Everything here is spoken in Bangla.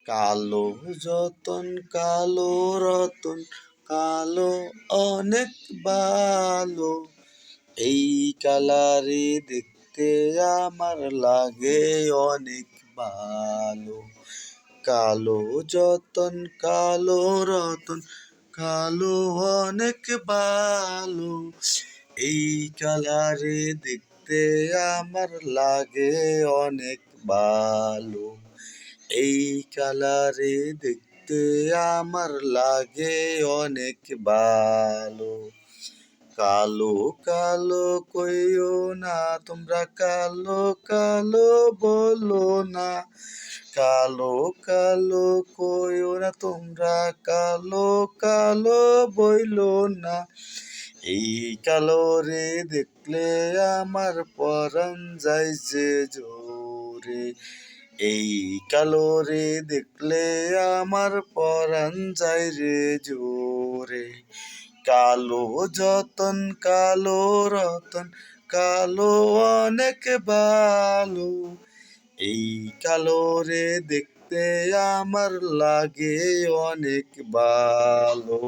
কালো যতন কালো রতন কালো অনেক ভালো, এই কালারে দেখতে আমার লাগে অনেক ভালো। কালো যতন কালো রতন কালো অনেক ভালো, এই কালারে দেখতে আমার লাগে অনেক ভালো। এই কালারে দেখতে আমার লাগে অনেক ভালো। কালো কালো কইও না তোমরা, কালো কালো বলো না, কালো কালো কইও না তোমরা, কালো কালো বইলো না। এই কালো রে দেখলে আমার পরাণ যায় যে জোরে, এই কালো রে দেখলে আমার পরাণ যায় রে জোরে। কালো যতন কালো রতন কালো অনেক ভালো, এই কালো রে দেখতে আমার লাগে অনেক ভালো।